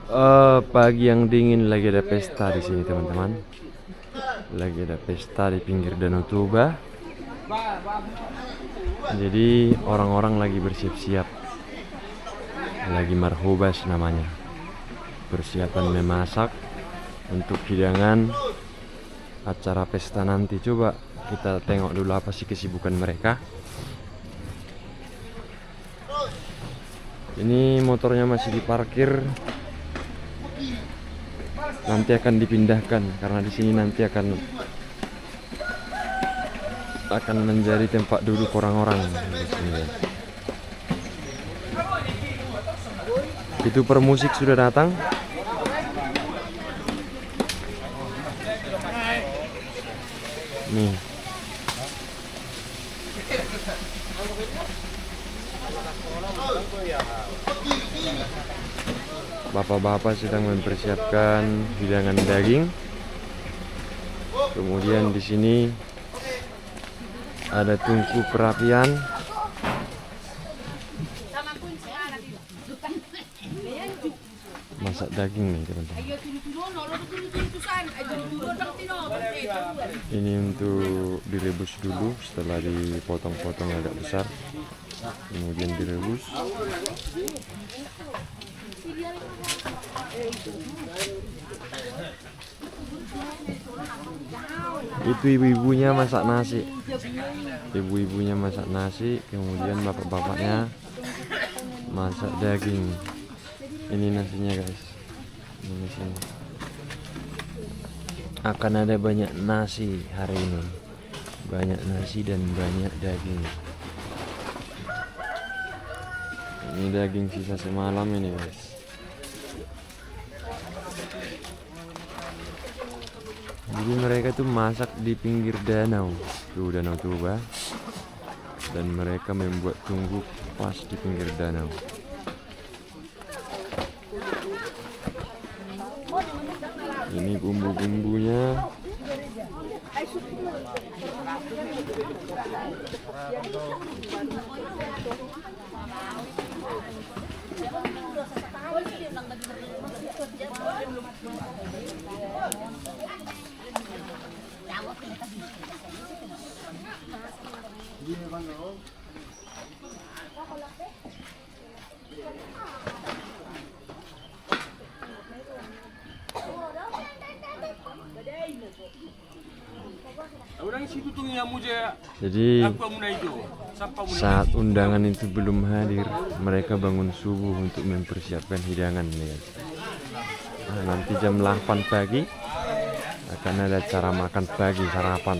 Pagi yang dingin, lagi ada pesta di sini teman-teman. Lagi ada pesta di pinggir Danau Toba. Jadi orang-orang lagi bersiap-siap. Lagi marhobas namanya. Persiapan memasak untuk hidangan acara pesta nanti. Coba kita tengok dulu apa sih kesibukan mereka. Ini motornya masih diparkir. Nanti akan dipindahkan karena di sini nanti akan menjadi tempat duduk orang-orang di sini. Itu permusik sudah datang. Nih. Bapak-bapak sedang mempersiapkan hidangan daging. Kemudian di sini ada tungku perapian. Masak daging nih teman-teman. Ini untuk direbus dulu setelah dipotong-potong agak besar. Kemudian direbus. Itu ibu-ibunya masak nasi. Ibu-ibunya masak nasi, kemudian bapak-bapaknya masak daging. Ini nasinya guys. Ini sini. Akan ada banyak nasi hari ini. Banyak nasi dan banyak daging. Ini daging sisa semalam ini guys. Jadi mereka tuh masak di pinggir danau, tuh Danau Toba, dan mereka membuat tunggu pas di pinggir danau. Ini bumbu-bumbunya. Jadi saat undangan itu belum hadir, mereka bangun subuh untuk mempersiapkan hidangan nih. Nah, nanti jam 8 pagi akan ada cara makan pagi, sarapan.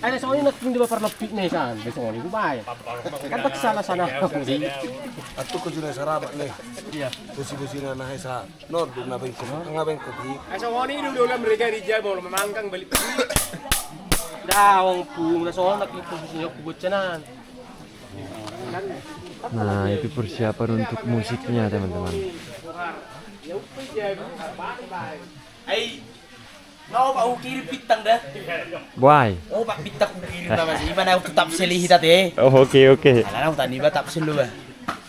Ada soalnya nak di bawah lebih nih kan, besok ini gue bayar. Kan tak salah sana aku sih. Atau kau sudah sarabat nih. Iya. Kursi-kursi nana hesa. Nor dulu ngapain kopi. Soalnya ini dulu mereka dijal mau memangkang balik. Dawang pun, soalnya nak itu punya kubucanan. Nah, itu persiapan untuk musiknya teman-teman. No, Pak Ukiri pitang dah. Why? Oh, Pak pitang Ukiri nama sih. Mana aku tetap selih tadi. Oh, oke. Alah, aku tadi tetap selu bah.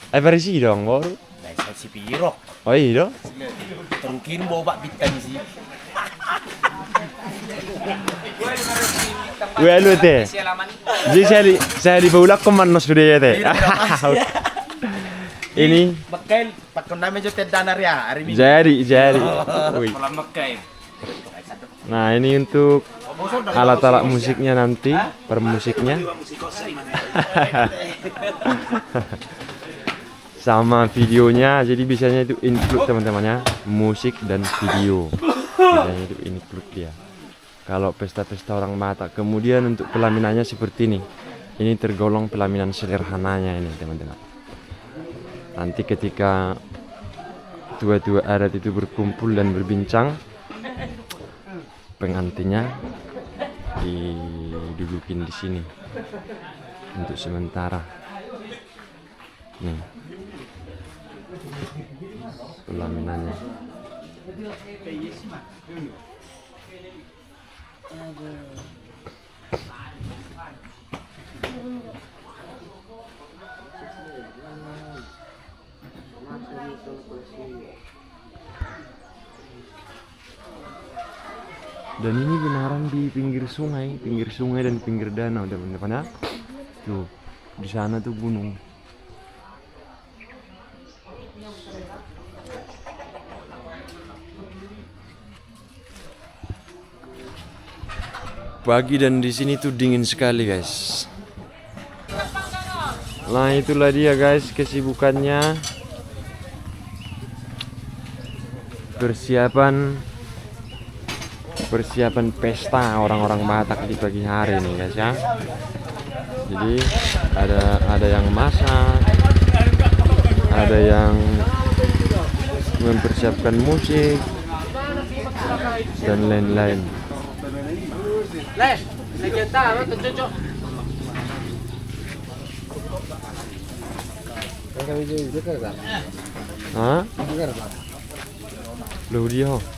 Versi dong, baru. Saya si pirok. Oh iya. Terungkin bawa Pak pitang sih. Gue lu teh. Jadi saya di Paulak kemana sudah ya teh. Ini Makai pakon nama jo tedanar ya hari Minggu. jadi. Wih. Malam makai. Nah, ini untuk alat-alat musiknya nanti, permusiknya. Sama videonya, jadi biasanya itu include teman-temannya, musik dan video. Biasanya itu include dia. Kalau pesta-pesta orang Batak, kemudian untuk pelaminannya seperti ini. Ini tergolong pelaminan sederhananya ini teman-teman. Nanti ketika dua-dua adat itu berkumpul dan berbincang, pengantinnya didudukin di sini untuk sementara. Nih pelaminannya. Dan ini benaran di pinggir sungai dan pinggir danau teman-teman ya. Tuh, di sana tuh gunung. Pagi dan di sini tuh dingin sekali guys. Nah itulah dia guys kesibukannya. Persiapan pesta orang-orang Batak di pagi hari nih guys ya. Jadi ada yang masak, ada yang mempersiapkan musik dan lain-lain. Les, legenda apa cocok? Hah? Loh dia.